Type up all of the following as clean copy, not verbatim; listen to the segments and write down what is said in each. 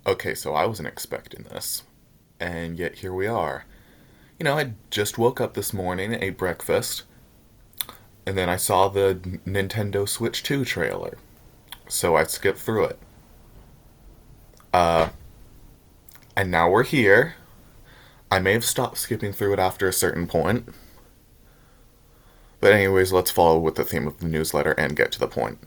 Okay, so I wasn't expecting this, and yet here we are. I just woke up this morning, ate breakfast, and then I saw the Nintendo Switch 2 trailer. So I skipped through it. Uh, and now we're here. I may have stopped skipping through it after a certain point. But anyways, let's follow with the theme of the newsletter and get to the point.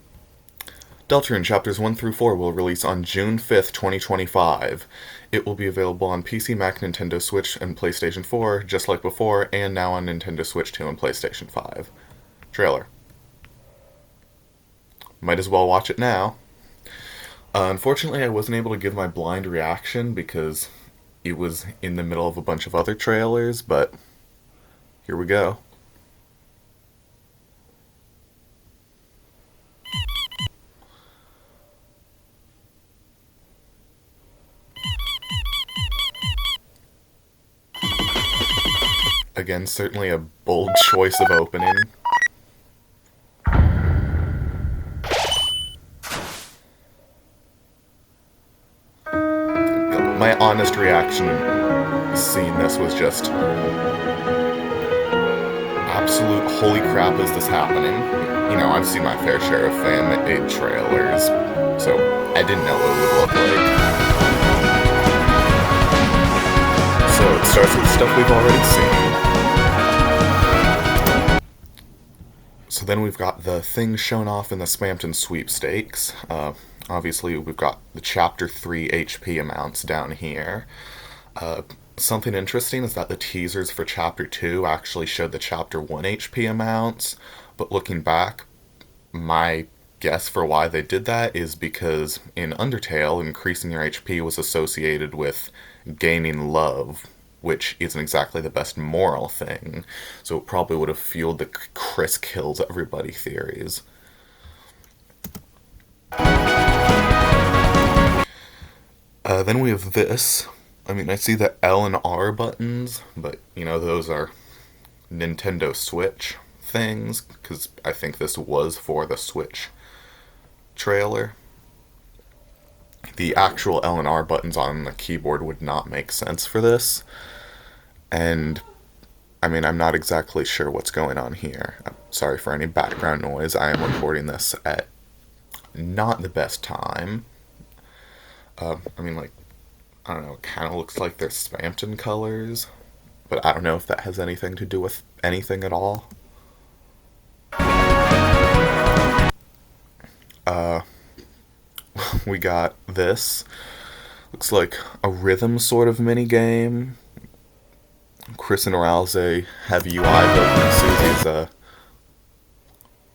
Deltarune Chapters 1 through 4 will release on June 5th, 2025. It will be available on PC, Mac, Nintendo Switch, and PlayStation 4, just like before, and now on Nintendo Switch 2 and PlayStation 5. Trailer. Might as well watch it now. Unfortunately, I wasn't able to give my blind reaction because it was in the middle of a bunch of other trailers, but here we go. Again, certainly a bold choice of opening. My honest reaction seeing this was just absolute holy crap, is this happening? I've seen my fair share of fan-made trailers, so I didn't know what it would look like. So it starts with stuff we've already seen. So then we've got the things shown off in the Spamton sweepstakes. Obviously, we've got the Chapter 3 HP amounts down here. Something interesting is that the teasers for Chapter 2 actually showed the Chapter 1 HP amounts, but looking back, my guess for why they did that is because in Undertale, increasing your HP was associated with gaining love, which isn't exactly the best moral thing, so it probably would have fueled the Chris kills everybody theories. Then we have this. I see the L and R buttons, but, those are Nintendo Switch things, because I think this was for the Switch trailer. The actual L and R buttons on the keyboard would not make sense for this, and, I'm not exactly sure what's going on here. I'm sorry for any background noise. I am recording this at not the best time. I don't know, it kind of looks like they're Spamton colors, but I don't know if that has anything to do with anything at all. We got this. Looks like a rhythm sort of mini game. Chris and Ralze have UI built in Susie's,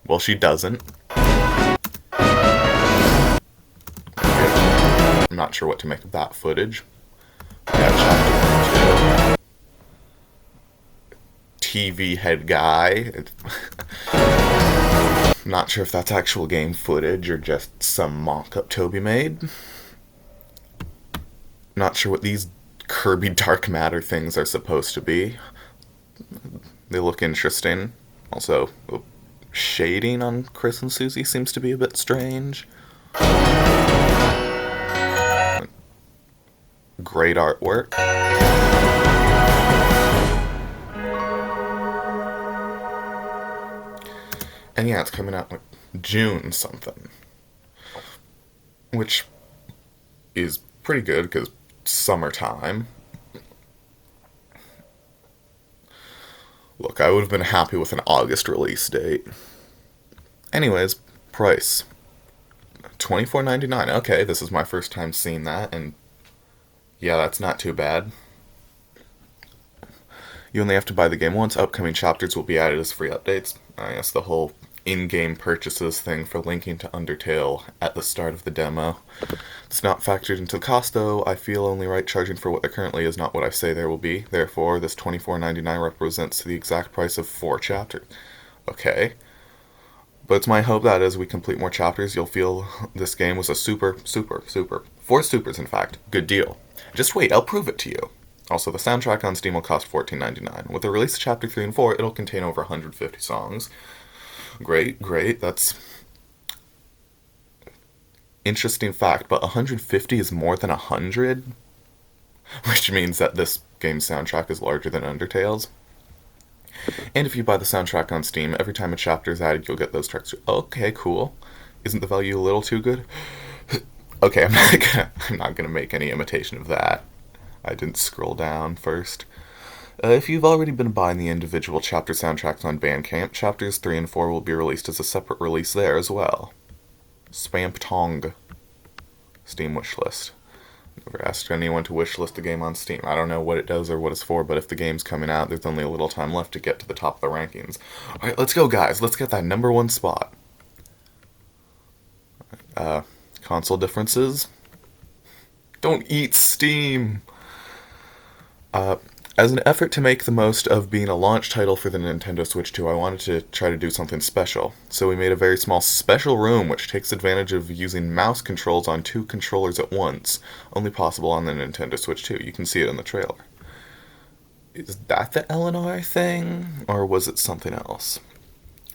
well, she doesn't. I'm not sure what to make of that footage. We got Chapter 1 TV head guy. Not sure if that's actual game footage or just some mock-up Toby made. Not sure what these Kirby Dark Matter things are supposed to be. They look interesting. Also, shading on Chris and Susie seems to be a bit strange. Great artwork. And yeah, it's coming out like June something. Which is pretty good because summertime. Look, I would have been happy with an August release date. Anyways, price. $24.99. Okay, this is my first time seeing that, and yeah, that's not too bad. You only have to buy the game once. Upcoming chapters will be added as free updates. I guess the whole in-game purchases thing for linking to Undertale at the start of the demo. It's not factored into the cost, though. I feel only right charging for what there currently is, not what I say there will be. Therefore, this $24.99 represents the exact price of 4 chapters. Okay. But it's my hope that as we complete more chapters, you'll feel this game was a super, 4 supers in fact, good deal. Just wait, I'll prove it to you. Also, the soundtrack on Steam will cost $14.99. With the release of Chapter 3 and 4, it'll contain over 150 songs. Great, that's Interesting fact, but 150 is more than 100, which means that this game's soundtrack is larger than Undertale's. And if you buy the soundtrack on Steam, every time a chapter is added, you'll get those tracks. Okay, cool. Isn't the value a little too good? Okay, I'm not gonna make any imitation of that. I didn't scroll down first. If you've already been buying the individual chapter soundtracks on Bandcamp, chapters 3 and 4 will be released as a separate release there as well. Spamp Tong. Steam wishlist. Never asked anyone to wishlist the game on Steam. I don't know what it does or what it's for, but if the game's coming out, there's only a little time left to get to the top of the rankings. Alright, let's go, guys. Let's get that number one spot. Console differences. Don't eat Steam! As an effort to make the most of being a launch title for the Nintendo Switch 2, I wanted to try to do something special. So we made a very small special room which takes advantage of using mouse controls on two controllers at once, only possible on the Nintendo Switch 2. You can see it in the trailer. Is that the Eleanor thing, or was it something else?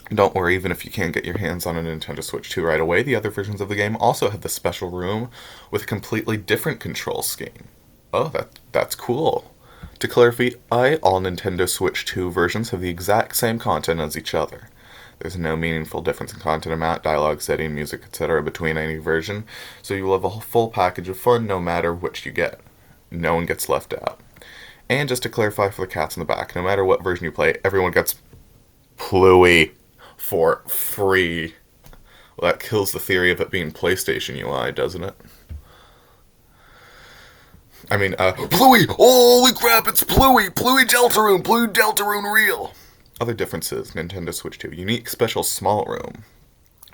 Don't worry, even if you can't get your hands on a Nintendo Switch 2 right away, the other versions of the game also have the special room with a completely different control scheme. Oh, that's cool. To clarify, all Nintendo Switch 2 versions have the exact same content as each other. There's no meaningful difference in content amount, dialogue, setting, music, etc. between any version, so you will have a full package of fun no matter which you get. No one gets left out. And just to clarify for the cats in the back, no matter what version you play, everyone gets Pluie for free. Well, that kills the theory of it being PlayStation UI, doesn't it? I mean, Pluie! Holy crap, it's Pluie! Pluie Deltarune! Pluie Deltarune Real! Other differences, Nintendo Switch 2. Unique special small room.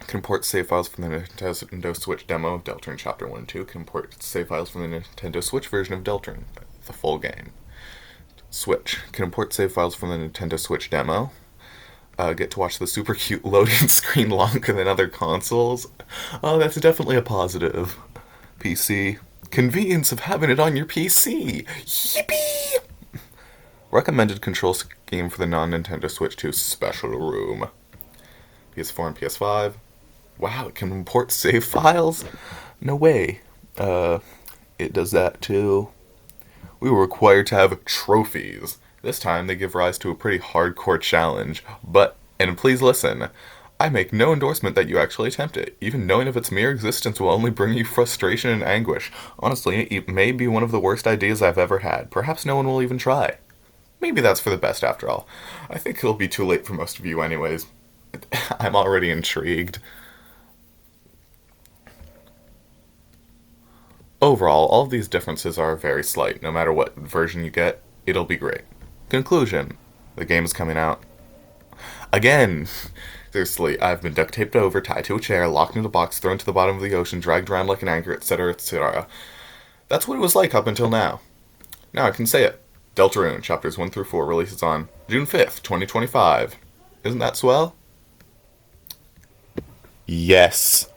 Can import save files from the Nintendo Switch demo of Deltarune Chapter 1 and 2. Can import save files from the Nintendo Switch version of Deltarune, the full game. Switch. Can import save files from the Nintendo Switch demo. Get to watch the super cute loading screen longer than other consoles. Oh, that's definitely a positive. PC. Convenience of having it on your PC. Yippee! Recommended control scheme for the non-Nintendo Switch 2 special room. PS4 and PS5. Wow, it can import save files? No way. It does that too. We were required to have trophies. This time they give rise to a pretty hardcore challenge, but, and please listen, I make no endorsement that you actually attempt it. Even knowing of its mere existence will only bring you frustration and anguish. Honestly, it may be one of the worst ideas I've ever had. Perhaps no one will even try. Maybe that's for the best after all. I think it'll be too late for most of you anyways. I'm already intrigued. Overall, all of these differences are very slight. No matter what version you get, it'll be great. Conclusion. The game is coming out. Again! Seriously, I've been duct taped over, tied to a chair, locked in a box, thrown to the bottom of the ocean, dragged around like an anchor, etc., etc. That's what it was like up until now. Now I can say it. Deltarune, Chapters 1 through 4, releases on June 5th, 2025. Isn't that swell? Yes.